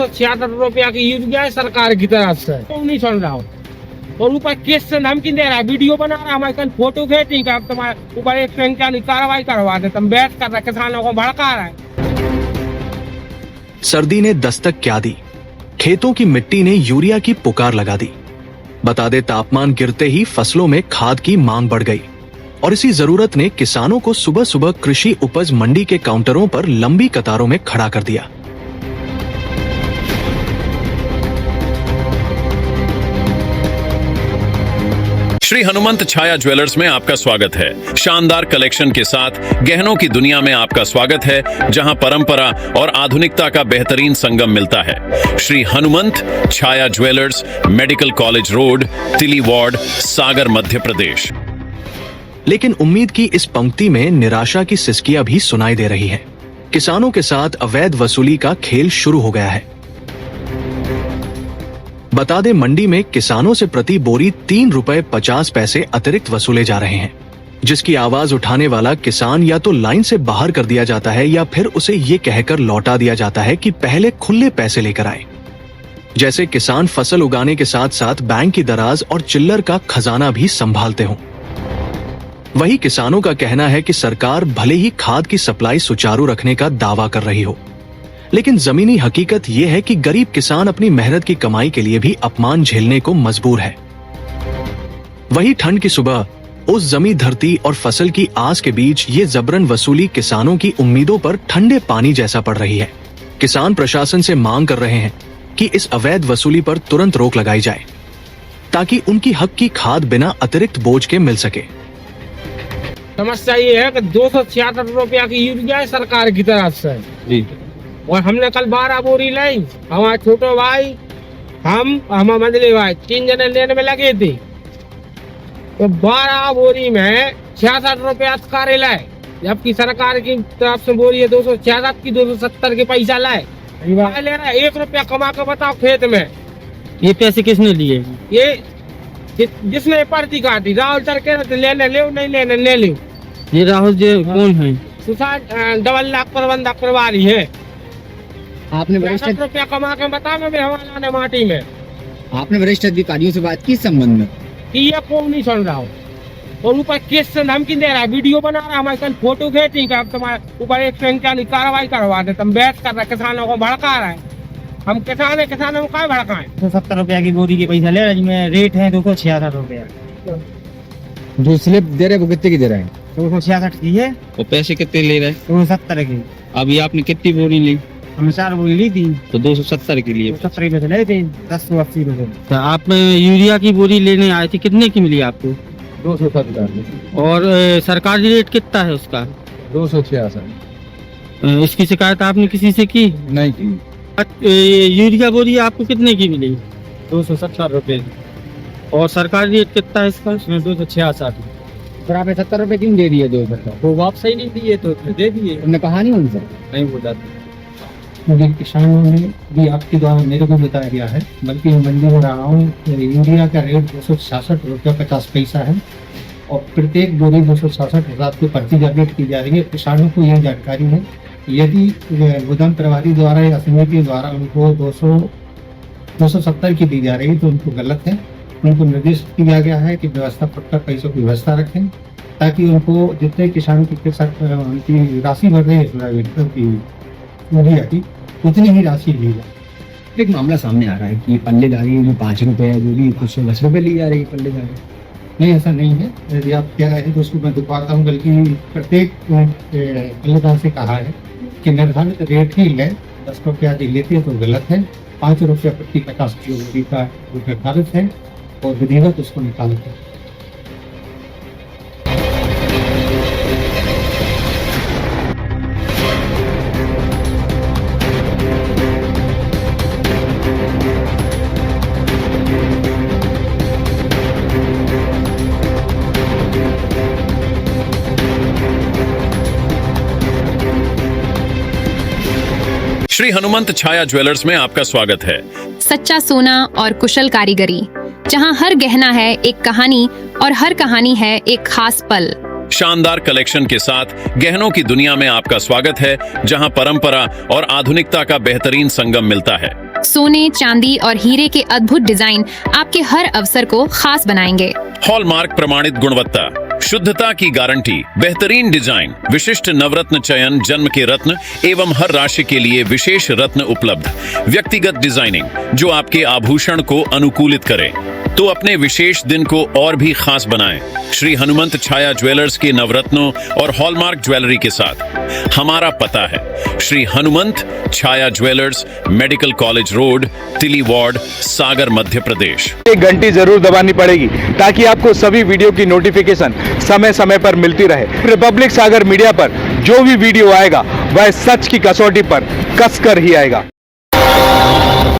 ₹266 की यूरिया है सरकार की तरफ से, तो नहीं सुन रहा हूँ। और ऊपर केस से धमकी दे रहा है, वीडियो बना रहा है, हमारे कल फोटो खींची का तुम्हारे ऊपर 151 कार्रवाई करवा दे, तुम बहस कर रहे, किसानों को भड़का रहा है। सर्दी ने दस्तक क्या दी, खेतों की मिट्टी ने यूरिया की पुकार लगा दी। बता दे तापमान गिरते ही फसलों में खाद की मांग बढ़ गई और इसी जरूरत ने किसानों को सुबह सुबह कृषि उपज मंडी के काउंटरों पर लंबी कतारों में खड़ा कर दिया। श्री हनुमंत छाया ज्वेलर्स में आपका स्वागत है। शानदार कलेक्शन के साथ गहनों की दुनिया में आपका स्वागत है, जहां परंपरा और आधुनिकता का बेहतरीन संगम मिलता है। श्री हनुमंत छाया ज्वेलर्स, मेडिकल कॉलेज रोड, तिली वार्ड, सागर, मध्य प्रदेश। लेकिन उम्मीद की इस पंक्ति में निराशा की सिसकियां भी सुनाई दे रही है। किसानों के साथ अवैध वसूली का खेल शुरू हो गया है। बता दें, मंडी में किसानों से प्रति बोरी ₹3.50 अतिरिक्त वसूले जा रहे हैं, जिसकी आवाज उठाने वाला किसान या तो लाइन से बाहर कर दिया जाता है या फिर उसे ये कहकर लौटा दिया जाता है कि पहले खुले पैसे लेकर आए। जैसे किसान फसल उगाने के साथ साथ बैंक की दराज और चिल्लर का खजाना भी संभालते हों। वही किसानों का कहना है कि सरकार भले ही खाद की सप्लाई सुचारू रखने का दावा कर रही हो, लेकिन जमीनी हकीकत यह है कि गरीब किसान अपनी मेहनत की कमाई के लिए भी अपमान झेलने को मजबूर है। वही ठंड की सुबह उस जमी धरती और फसल की आस के बीच ये जबरन वसूली किसानों की उम्मीदों पर ठंडे पानी जैसा पड़ रही है। किसान प्रशासन से मांग कर रहे हैं कि इस अवैध वसूली पर तुरंत रोक लगाई जाए, ताकि उनकी हक की खाद बिना अतिरिक्त बोझ के मिल सके। समस्या ये है कि ₹266 की यूरिया है सरकार की तरफ से जी, और हमने कल 12 बोरी लाई। हमारे छोटे भाई, हमारे मंझले भाई, 3 जने लेने में लगे थे, तो 12 बोरी में ₹66 कार्य लाए, जबकि सरकार की तरफ से बोरी है 266 की, 270 के पैसा लाए। ले रहा है ₹1 कमा के, बताओ खेत में। ये पैसे किसने लिए? ये जिसने पर्ची काटी, राहुल सर के लेने ले, नहीं लेने ले लो। ये राहुल जी कौन है? सुशांत डबल लाख प्रबंधक प्रभारी है। आपने वरिष्ठ ₹66 कमा के बता में हवाला ने माटी में। आपने वरिष्ठ अधिकारियों से बात की इस संबंध में? कि ये कौन नहीं सुन रहा हूँ। और ऊपर केस से धमकी दे रहा है, वीडियो बना रहा है, हमारे कल फोटो खींची का तुम्हारे ऊपर 151 कार्रवाई करवा दे, तुम बहस कर रहे, किसानों को भड़का रहा है। हम किसान है, किसानों को क्या भड़काएं? ₹270 की बोरी के पैसा ले रहा है, जिसमें रेट है ₹266। जो स्लिप दे रहे वो कितने की दे रहे हैं? 266 की है। और पैसे कितने ले रहे हैं? 270 की। अभी आपने कितनी बोरी ली? हमने 4 बोरी ली थी, तो 270 के लिए 270 में ले थे, 1080 में। तो आप यूरिया की बोरी लेने आए थे, कितने की मिली आपको? 270। और सरकारी रेट कितना है उसका? 266। इसकी शिकायत आपने किसी से की? नहीं की। यूरिया बोरी आपको कितने की मिली? ₹270। और सरकारी रेट कितना है इसका? इसमें 266। फिर आपने ₹70 क्यों दे दिए? 270 वो वापस ही नहीं दिए तो दे दिए। तुमने कहा नहीं उनसे? नहीं बोला। मुझे किसानों ने भी आपके द्वारा मेरे को बताया गया है, बल्कि मंडी में रहा हूँ, यूरिया का रेट ₹266.50 है और प्रत्येक बोरी 266,000 की पर्ची जनरेट की जा रही है। किसानों को यह जानकारी है, यदि गोदाम प्रभारी द्वारा या समिति द्वारा उनको 270 की दी जा रही है तो उनको गलत है। उनको निर्देश दिया गया है कि व्यवस्था पक्का पैसों की व्यवस्था रखें, ताकि उनको जितने किसानों की उनकी राशि बढ़ रही है यूरिया की, उतनी ही राशि ली जाए। एक मामला सामने आ रहा है कि पल्लेदारी में ₹5 है, जो भी कुछ ₹10 ली जा रही है पल्लेदारी। नहीं, ऐसा नहीं है। यदि आप कह रहे हैं तो उसको मैं दिखवाता हूँ, बल्कि प्रत्येक पल्लेदार से कहा है कि निर्धारित रेट ही लें। ₹10 यदि लेती है तो गलत है। ₹5 प्रति 50 किलो बोरी का निर्धारित है और विधिवत उसको निकालते हैं। श्री हनुमंत छाया ज्वेलर्स में आपका स्वागत है। सच्चा सोना और कुशल कारीगरी, जहां हर गहना है एक कहानी और हर कहानी है एक खास पल। शानदार कलेक्शन के साथ गहनों की दुनिया में आपका स्वागत है, जहां परंपरा और आधुनिकता का बेहतरीन संगम मिलता है। सोने, चांदी और हीरे के अद्भुत डिजाइन आपके हर अवसर को खास बनाएंगे। हॉलमार्क प्रमाणित गुणवत्ता, शुद्धता की गारंटी, बेहतरीन डिजाइन, विशिष्ट नवरत्न चयन, जन्म के रत्न एवं हर राशि के लिए विशेष रत्न उपलब्ध, व्यक्तिगत डिजाइनिंग जो आपके आभूषण को अनुकूलित करे तो अपने विशेष दिन को और भी खास बनाएं। श्री हनुमंत छाया ज्वेलर्स के नवरत्नों और हॉलमार्क ज्वेलरी के साथ हमारा पता है श्री हनुमंत छाया ज्वेलर्स, मेडिकल कॉलेज रोड, तिली वार्ड, सागर, मध्य प्रदेश। एक घंटी जरूर दबानी पड़ेगी ताकि आपको सभी वीडियो की नोटिफिकेशन समय समय पर मिलती रहे। रिपब्लिक सागर मीडिया पर जो भी वीडियो आएगा वह सच की कसौटी पर कसकर ही आएगा।